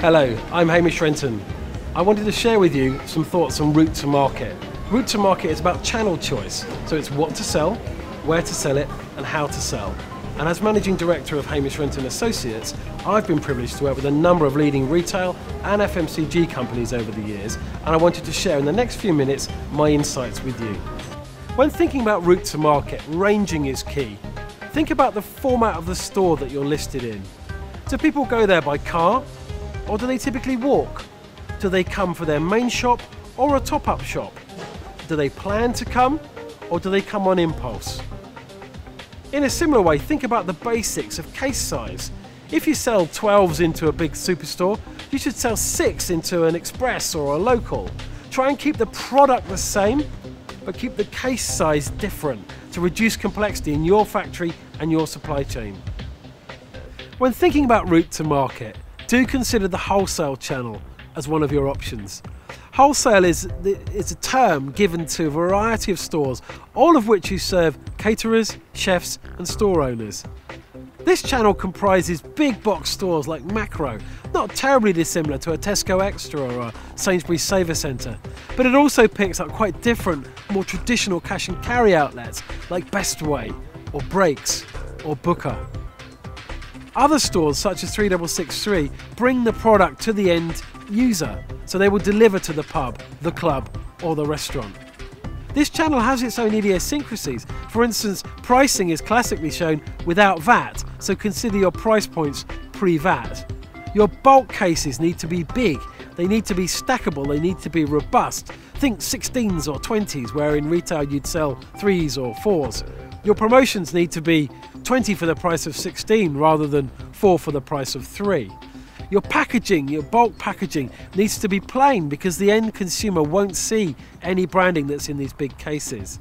Hello, I'm Hamish Renton. I wanted to share with you some thoughts on route to market. Route to market is about channel choice, so it's what to sell, where to sell it, and how to sell. And as Managing Director of Hamish Renton Associates, I've been privileged to work with a number of leading retail and FMCG companies over the years, and I wanted to share in the next few minutes my insights with you. When thinking about route to market, ranging is key. Think about the format of the store that you're listed in. Do people go there by car, or do they typically walk? Do they come for their main shop or a top-up shop? Do they plan to come, or do they come on impulse? In a similar way, think about the basics of case size. If you sell 12s into a big superstore, you should sell 6 into an express or a local. Try and keep the product the same, but keep the case size different to reduce complexity in your factory and your supply chain. When thinking about route to market, do consider the wholesale channel as one of your options. Wholesale is a term given to a variety of stores, all of which you serve caterers, chefs and store owners. This channel comprises big box stores like Macro, not terribly dissimilar to a Tesco Extra or a Sainsbury's Savour Centre, but it also picks up quite different, more traditional cash and carry outlets like Bestway or Breaks or Booker. Other stores such as 3663 bring the product to the end user, so they will deliver to the pub, the club or the restaurant. This channel has its own idiosyncrasies. For instance, pricing is classically shown without VAT, so consider your price points pre-VAT. Your bulk cases need to be big, they need to be stackable, they need to be robust. Think 16s or 20s, where in retail you'd sell 3s or 4s. Your promotions need to be 20 for the price of 16 rather than 4 for the price of 3. Your packaging, your bulk packaging, needs to be plain because the end consumer won't see any branding that's in these big cases.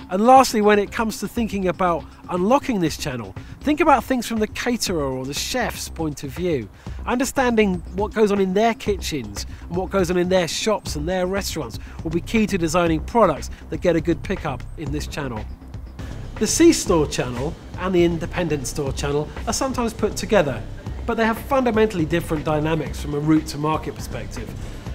And lastly, when it comes to thinking about unlocking this channel, think about things from the caterer or the chef's point of view. Understanding what goes on in their kitchens and what goes on in their shops and their restaurants will be key to designing products that get a good pickup in this channel. The C-store channel and the independent store channel are sometimes put together, but they have fundamentally different dynamics from a route to market perspective.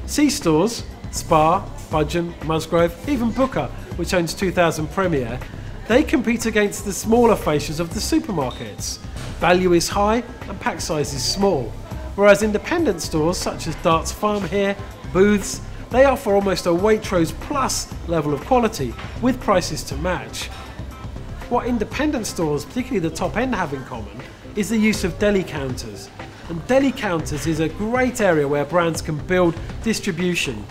C-stores, Spar, Budgeon, Musgrove, even Booker, which owns 2000 Premier, they compete against the smaller fascias of the supermarkets. Value is high and pack size is small, whereas independent stores such as Darts Farm here, Booths, they offer almost a Waitrose plus level of quality with prices to match. What independent stores, particularly the top end, have in common is the use of deli counters. And deli counters is a great area where brands can build distribution.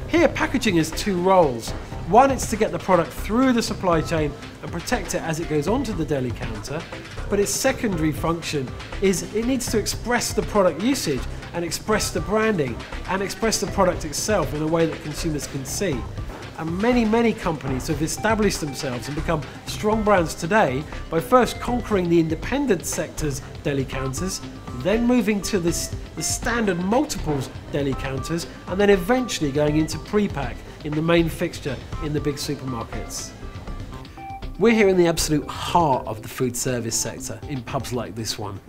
Here packaging has two roles. One, it's to get the product through the supply chain and protect it as it goes onto the deli counter, but its secondary function is it needs to express the product usage and express the branding and express the product itself in a way that consumers can see. And many companies have established themselves and become strong brands today by first conquering the independent sector's deli counters, then moving to the standard multiples deli counters, and then eventually going into pre-pack in the main fixture in the big supermarkets. We're here in the absolute heart of the food service sector in pubs like this one.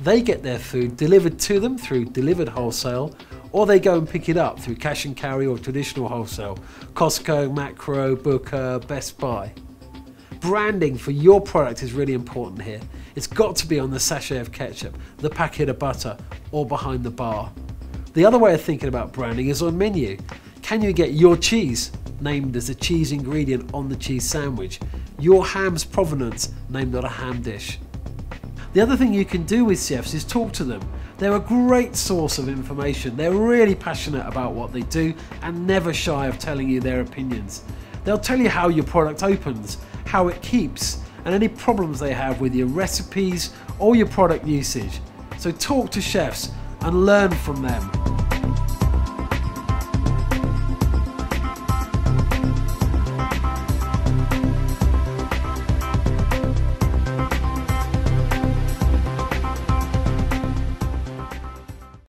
They get their food delivered to them through delivered wholesale, or they go and pick it up through cash and carry or traditional wholesale, Costco, Macro, Booker, Best Buy. Branding for your product is really important here. It's got to be on the sachet of ketchup, the packet of butter, or behind the bar. The other way of thinking about branding is on menu. Can you get your cheese named as a cheese ingredient on the cheese sandwich? Your ham's provenance named on a ham dish? The other thing you can do with chefs is talk to them. They're a great source of information. They're really passionate about what they do and never shy of telling you their opinions. They'll tell you how your product opens, how it keeps, and any problems they have with your recipes or your product usage. So talk to chefs and learn from them.